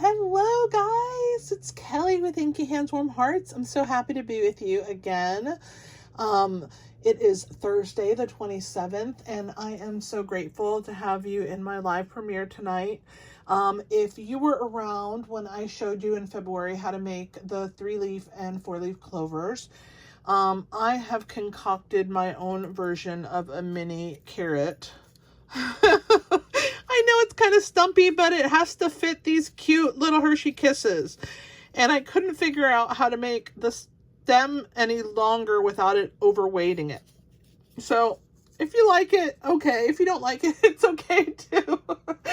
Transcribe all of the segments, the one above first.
Hello guys, it's Kelly with Inky Hands Warm Hearts. I'm so happy to be with you again. It is Thursday the 27th and I am so grateful to have you in my live premiere tonight. If you were around when I showed you in February how to make the 3-leaf and 4-leaf clovers, I have concocted my own version of a mini carrot. I know it's kind of stumpy, but it has to fit these cute little Hershey Kisses. And I couldn't figure out how to make the stem any longer without it overweighting it. So if you like it, okay. If you don't like it, it's okay too. But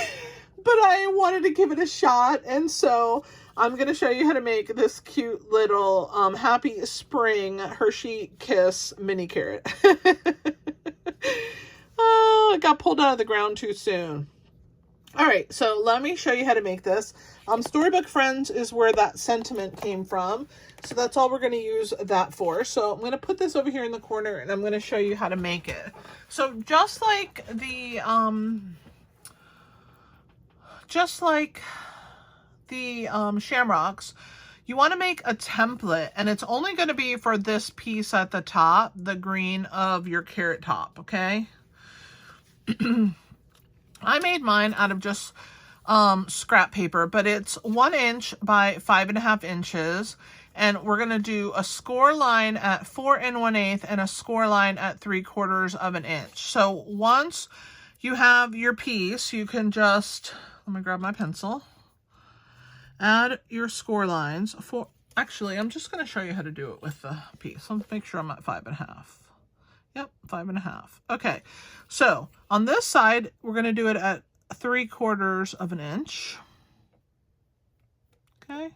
I wanted to give it a shot. And so I'm going to show you how to make this cute little Happy Spring Hershey Kiss mini carrot. Oh, it got pulled out of the ground too soon. All right, so let me show you how to make this. Storybook Friends is where that sentiment came from. So that's all we're going to use that for. So I'm going to put this over here in the corner and I'm going to show you how to make it. So just like the shamrocks, you want to make a template, and it's only going to be for this piece at the top, the green of your carrot top, okay? I made mine out of just scrap paper, but it's 1 inch by 5.5 inches. And we're going to do a score line at 4 1/8 and a score line at 3/4 of an inch. So once you have your piece, you can just, let me grab my pencil, add your score lines for, actually, I'm just going to show you how to do it with the piece. Let's make sure I'm at 5.5. Yep, 5.5. Okay, so on this side, we're going to do it at 3/4 of an inch. Okay,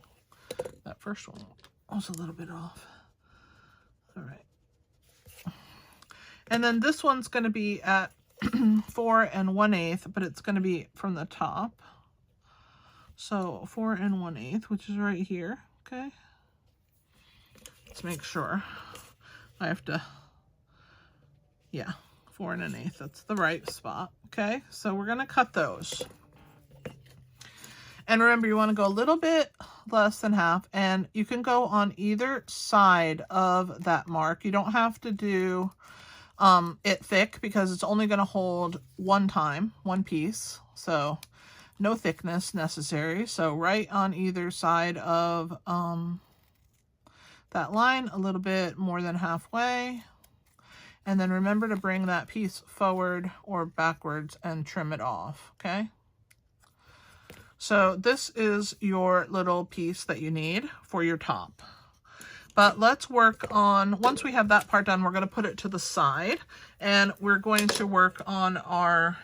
that first one was a little bit off. All right. And then this one's going to be at 4 1/8, but it's going to be from the top. So 4 1/8, which is right here. Okay. Let's make sure. I have to, yeah, 4 1/8. That's the right spot. Okay. So we're going to cut those. And remember, you want to go a little bit less than half, and you can go on either side of that mark. You don't have to do it thick because it's only going to hold one piece. So no thickness necessary. So right on either side of that line, a little bit more than halfway. And then remember to bring that piece forward or backwards and trim it off, okay? So this is your little piece that you need for your top. But let's work on, once we have that part done, we're going to put it to the side. And we're going to work on our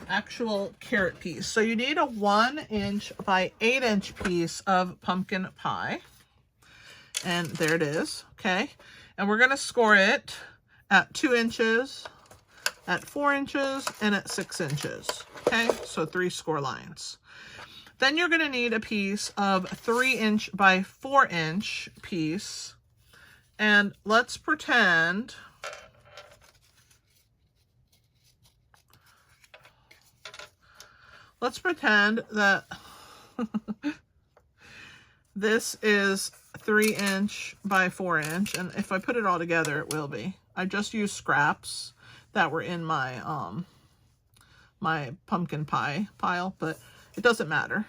actual carrot piece. So you need a 1 inch by 8 inch piece of pumpkin pie. And there it is, okay? And we're going to score it at 2 inches, at 4 inches, and at 6 inches, okay? So 3 score lines. Then you're going to need a piece of 3 inch by 4 inch piece. And let's pretend that this is 3 inch by 4 inch. And if I put it all together, it will be. I just used scraps that were in my my pumpkin pie pile, but it doesn't matter.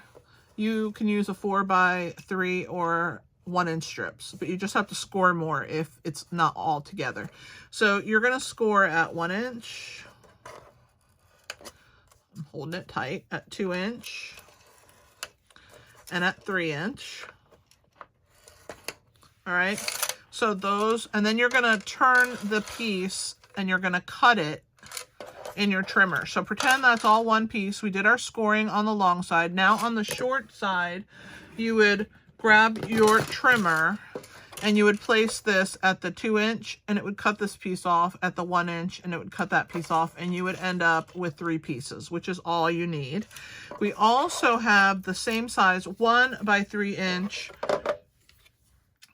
You can use a 4 by 3 or 1 inch strips, but you just have to score more if it's not all together. So you're going to score at 1 inch. I'm holding it tight, at 2 inch and at 3 inch. All right. So those, and then you're going to turn the piece and you're going to cut it in your trimmer. So pretend that's all one piece. We did our scoring on the long side. Now on the short side, you would grab your trimmer and you would place this at the 2 inch and it would cut this piece off at the 1 inch and it would cut that piece off and you would end up with 3 pieces, which is all you need. We also have the same size 1 by 3 inch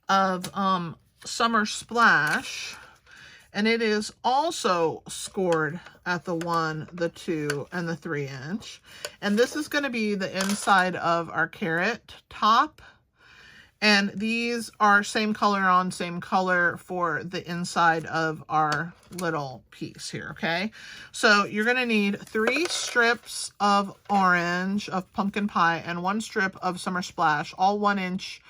of Summer Splash. And it is also scored at the 1, the 2, and the 3 inch. And this is going to be the inside of our carrot top. And these are same color on same color for the inside of our little piece here, okay? So you're going to need 3 strips of orange, of pumpkin pie, and 1 strip of Summer Splash, all 1 inch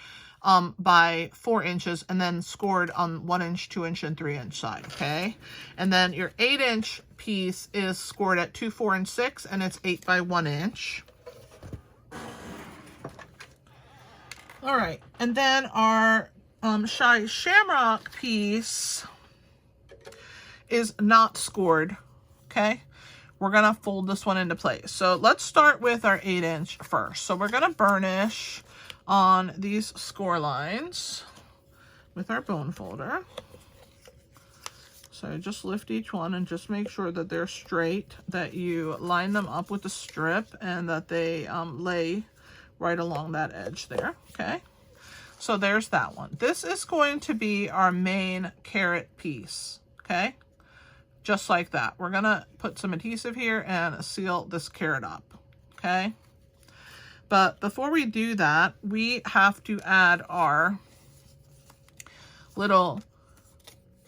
by 4 inches, and then scored on 1 inch, 2 inch, and 3 inch side, okay? And then your 8 inch piece is scored at 2, 4, and 6, and it's 8 by 1 inch. All right, and then our Shy Shamrock piece is not scored, okay? We're gonna fold this one into place. So let's start with our 8 inch first. So we're gonna burnish on these score lines with our bone folder. So just lift each one and just make sure that they're straight, that you line them up with the strip, and that they lay right along that edge there, okay? So there's that one. This is going to be our main carrot piece, okay? Just like that. We're gonna put some adhesive here and seal this carrot up, okay? But before we do that, we have to add our little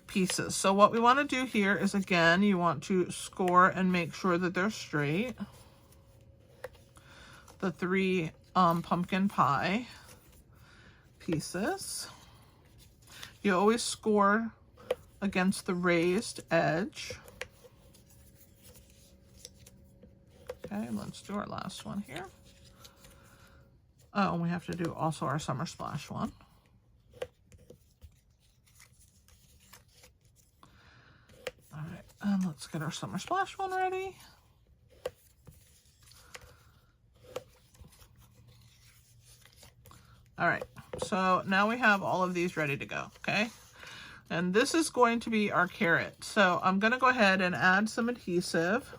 pieces. So what we want to do here is, again, you want to score and make sure that they're straight. The 3 pumpkin pie pieces. You always score against the raised edge. Okay, let's do our last one here. Oh, and we have to do also our Summer Splash one. All right, and let's get our Summer Splash one ready. All right, so now we have all of these ready to go, okay? And this is going to be our carrot. So I'm gonna go ahead and add some adhesive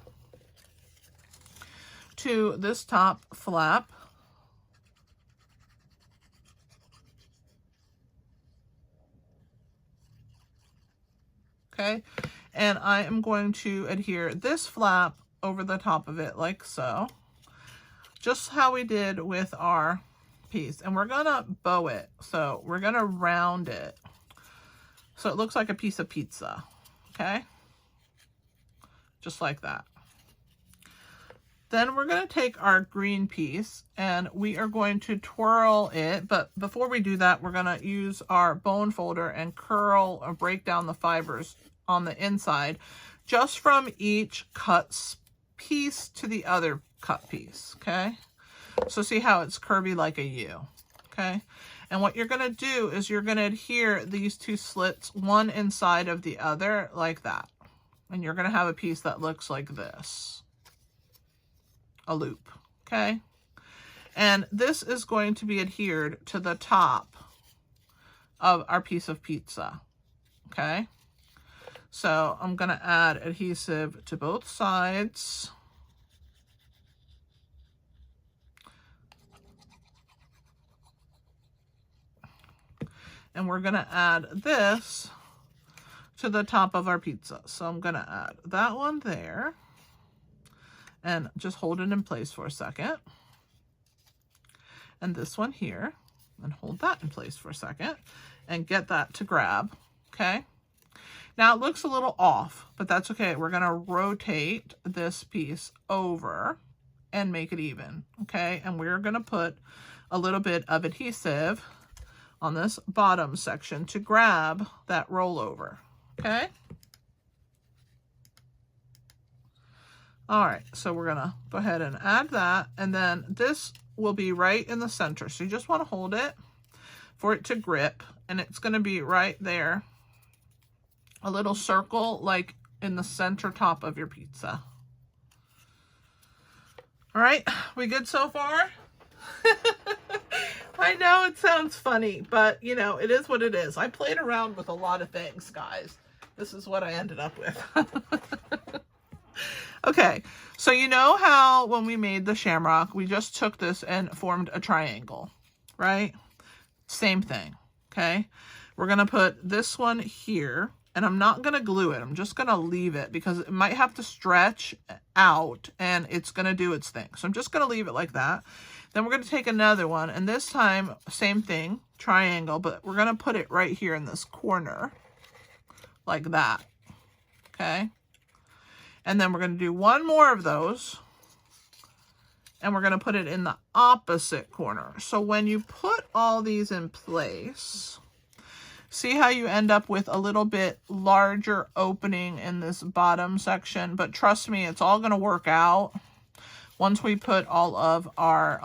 to this top flap. Okay, and I am going to adhere this flap over the top of it like so, just how we did with our piece. And we're gonna bow it, so we're gonna round it so it looks like a piece of pizza, okay? Just like that. Then we're gonna take our green piece and we are going to twirl it, but before we do that, we're gonna use our bone folder and curl or break down the fibers on the inside, just from each cut piece to the other cut piece, okay? So see how it's curvy like a U, okay? And what you're gonna do is you're gonna adhere these 2 slits, one inside of the other, like that. And you're gonna have a piece that looks like this, a loop, okay? And this is going to be adhered to the top of our piece of pizza, okay? So I'm gonna add adhesive to both sides. And we're gonna add this to the top of our pizza. So I'm gonna add that one there and just hold it in place for a second. And this one here, and hold that in place for a second and get that to grab, okay? Now it looks a little off, but that's okay. We're gonna rotate this piece over and make it even, okay? And we're gonna put a little bit of adhesive on this bottom section to grab that rollover, okay? All right, so we're gonna go ahead and add that, and then this will be right in the center. So you just wanna hold it for it to grip, and it's gonna be right there, a little circle like in the center top of your pizza. All right, we good so far? I know it sounds funny, but you know, it is what it is. I played around with a lot of things, guys. This is what I ended up with. Okay, so you know how when we made the shamrock, we just took this and formed a triangle, right? Same thing, okay? We're gonna put this one here And I'm not going to glue it. I'm just going to leave it because it might have to stretch out and it's going to do its thing. So I'm just going to leave it like that. Then we're going to take another one, and this time, same thing, triangle, but we're going to put it right here in this corner, like that, okay? And then we're going to do one more of those, and we're going to put it in the opposite corner. So when you put all these in place, see how you end up with a little bit larger opening in this bottom section, but trust me, it's all going to work out once we put all of our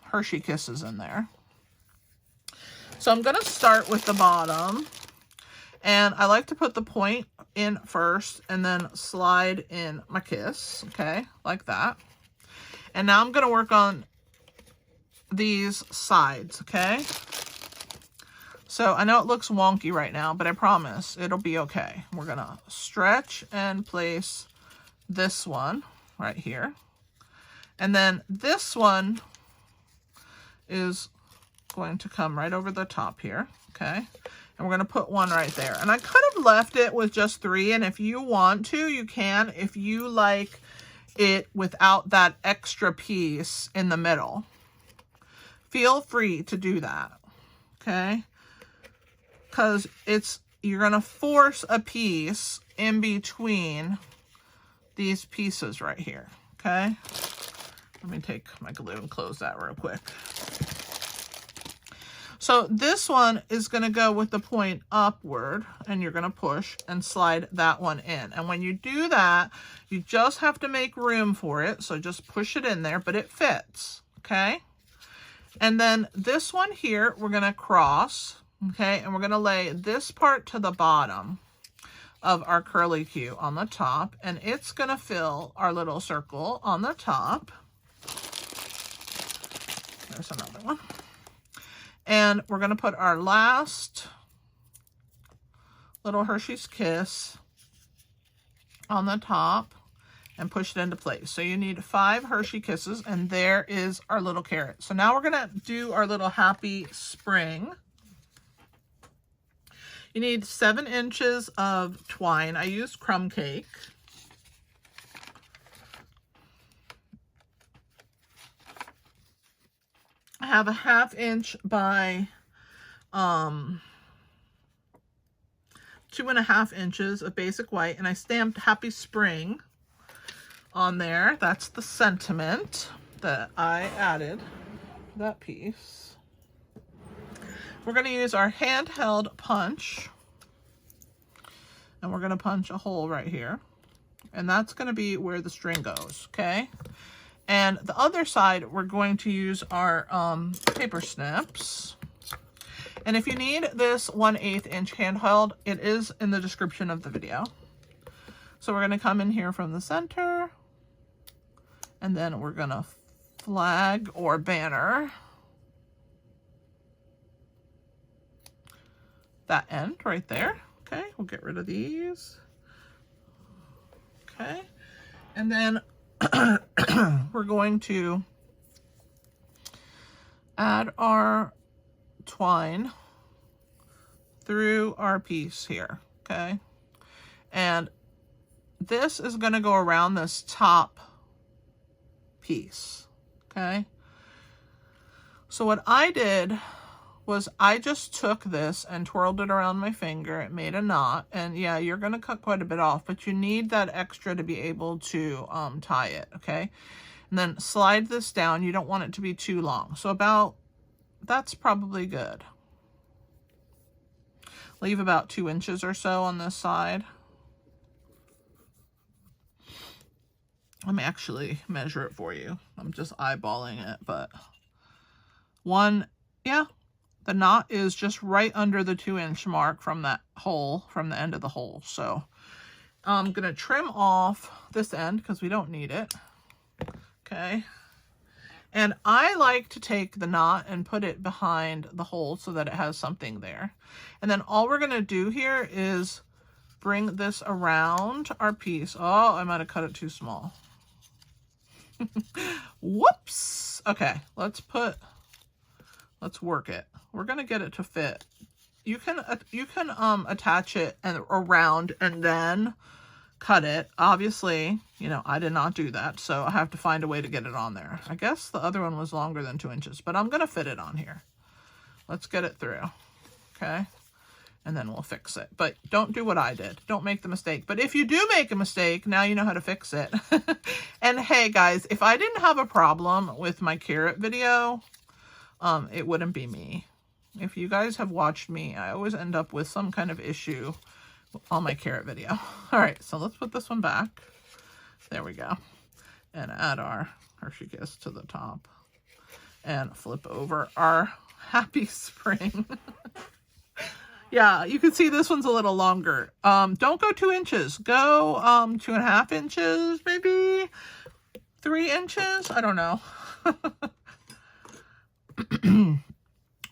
Hershey Kisses in there. So I'm going to start with the bottom, and I like to put the point in first and then slide in my kiss, okay, like that. And now I'm going to work on these sides, okay? So I know it looks wonky right now, but I promise it'll be okay. We're going to stretch and place this one right here. And then this one is going to come right over the top here, okay? And we're going to put one right there. And I could have left it with just 3, and if you want to, you can. If you like it without that extra piece in the middle, feel free to do that, okay? Because you're going to force a piece in between these pieces right here, okay? Let me take my glue and close that real quick. So this one is going to go with the point upward, and you're going to push and slide that one in. And when you do that, you just have to make room for it. So just push it in there, but it fits, okay? And then this one here, we're going to cross, okay? And we're going to lay this part to the bottom of our curly Q on the top, and it's going to fill our little circle on the top. There's another one. And we're going to put our last little Hershey's Kiss on the top and push it into place. So you need 5 Hershey Kisses, and there is our little carrot. So now we're going to do our little happy spring. You need 7 inches of twine. I used crumb cake. I have a 1/2 inch by 2.5 inches of basic white, and I stamped Happy Spring on there. That's the sentiment that I added to that piece. We're going to use our handheld punch, and we're going to punch a hole right here, and that's going to be where the string goes, okay? And the other side, we're going to use our paper snips. And if you need this 1/8 inch handheld, it is in the description of the video. So we're going to come in here from the center, and then we're going to flag or banner that end right there. Okay, we'll get rid of these. Okay, and then we're going to add our twine through our piece here, okay? And this is going to go around this top piece, okay? So what I did was I just took this and twirled it around my finger. It made a knot, and yeah, you're going to cut quite a bit off, but you need that extra to be able to tie it, okay? And then slide this down. You don't want it to be too long. So that's probably good. Leave about 2 inches or so on this side. Let me actually measure it for you. I'm just eyeballing it, but yeah. The knot is just right under the 2-inch mark from that hole, from the end of the hole. So I'm going to trim off this end because we don't need it. Okay. And I like to take the knot and put it behind the hole so that it has something there. And then all we're going to do here is bring this around our piece. Oh, I might have cut it too small. Whoops. Okay, let's work it. We're going to get it to fit you can attach it around and then cut it. Obviously, you know, I did not do that, so I have to find a way to get it on there. I guess the other one was longer than 2 inches, but I'm going to fit it on here. Let's get it through, okay? And then we'll fix it. But don't do what I did. Don't make the mistake. But if you do make a mistake, now you know how to fix it. And hey, guys, if I didn't have a problem with my carrot video, it wouldn't be me. If you guys have watched me, I always end up with some kind of issue on my carrot video. All right, so let's put this one back. There we go. And add our Hershey Kiss to the top. And flip over our Happy Spring. Yeah, you can see this one's a little longer. Don't go 2 inches. Go 2.5 inches, maybe 3 inches. I don't know.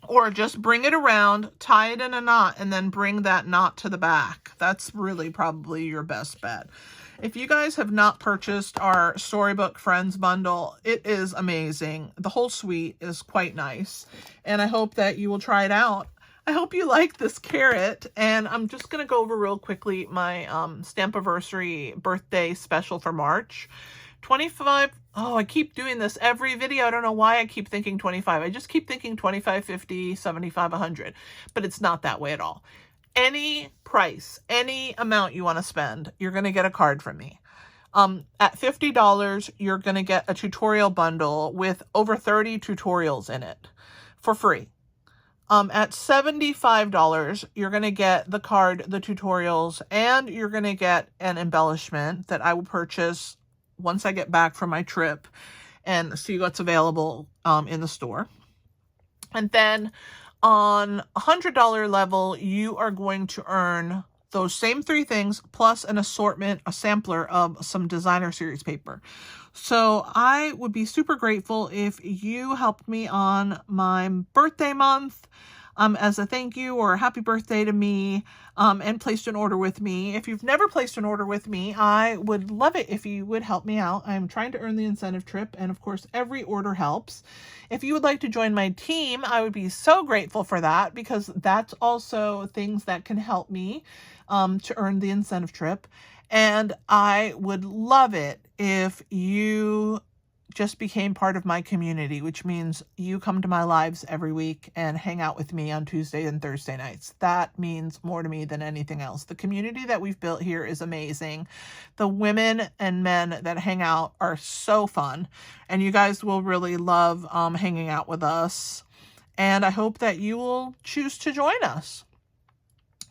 Or just bring it around, tie it in a knot, and then bring that knot to the back. That's really probably your best bet. If you guys have not purchased our Storybook Friends bundle, it is amazing. The whole suite is quite nice, and I hope that you will try it out. I hope you like this carrot, and I'm just going to go over real quickly my Stampiversary birthday special for March. 25, oh, I keep doing this every video. I don't know why I keep thinking 25. I just keep thinking 25, 50, 75, 100, but it's not that way at all. Any price, any amount you want to spend, you're going to get a card from me. At $50, you're going to get a tutorial bundle with over 30 tutorials in it for free. At $75, you're going to get the card, the tutorials, and you're going to get an embellishment that I will purchase once I get back from my trip and see what's available in the store. And then on $100 level, you are going to earn those same 3 things plus an assortment, a sampler of some designer series paper. So I would be super grateful if you helped me on my birthday month as a thank you or a happy birthday to me, and placed an order with me. If you've never placed an order with me, I would love it if you would help me out. I'm trying to earn the incentive trip, and of course, every order helps. If you would like to join my team, I would be so grateful for that, because that's also things that can help me to earn the incentive trip. And I would love it if you just became part of my community, which means you come to my lives every week and hang out with me on Tuesday and Thursday nights. That means more to me than anything else. The community that we've built here is amazing. The women and men that hang out are so fun, and you guys will really love hanging out with us. And I hope that you will choose to join us.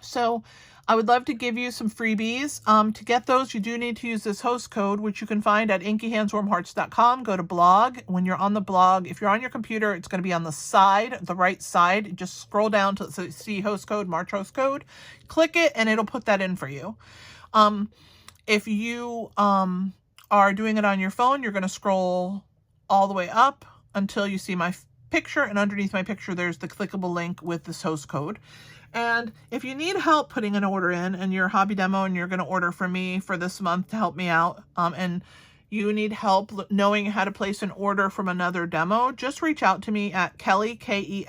So I would love to give you some freebies. To get those, you do need to use this host code, which you can find at inkyhandswarmhearts.com. Go to blog. When you're on the blog, if you're on your computer, it's going to be on the side, the right side. Just scroll down to see host code, March host code. Click it, and it'll put that in for you. If you are doing it on your phone, you're going to scroll all the way up until you see my picture, and underneath my picture, there's the clickable link with this host code. And if you need help putting an order in, and you're a hobby demo and you're going to order from me for this month to help me out, and you need help knowing how to place an order from another demo, just reach out to me at Kelly, Kelli,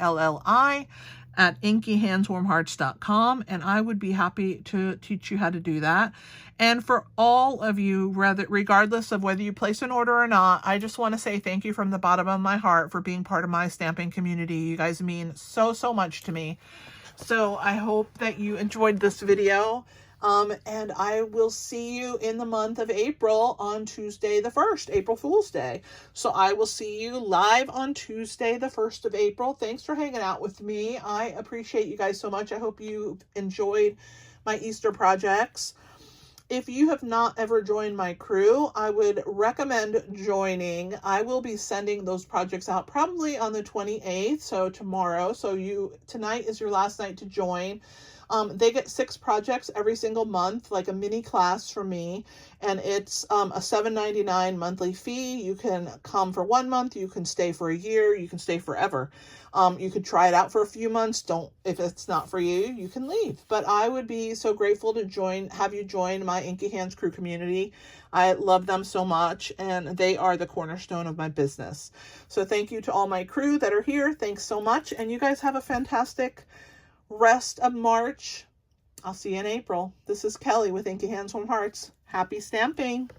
at inkyhandswarmhearts.com, and I would be happy to teach you how to do that. And for all of you, regardless of whether you place an order or not, I just want to say thank you from the bottom of my heart for being part of my stamping community. You guys mean so, so much to me. So I hope that you enjoyed this video, and I will see you in the month of April on Tuesday the 1st, April Fool's Day. So I will see you live on Tuesday the 1st of April. Thanks for hanging out with me. I appreciate you guys so much. I hope you enjoyed my Easter projects. If you have not ever joined my crew, I would recommend joining. I will be sending those projects out probably on the 28th, so tomorrow. So tonight is your last night to join. They get 6 projects every single month, like a mini class from me, and it's a $7.99 monthly fee. You can come for 1 month, you can stay for a year, you can stay forever. You could try it out for a few months. If it's not for you, you can leave. But I would be so grateful to have you join my Inky Hands crew community. I love them so much, and they are the cornerstone of my business. So thank you to all my crew that are here. Thanks so much, and you guys have a fantastic rest of March. I'll see you in April. This is Kelly with Inky Hands Home Hearts. Happy stamping!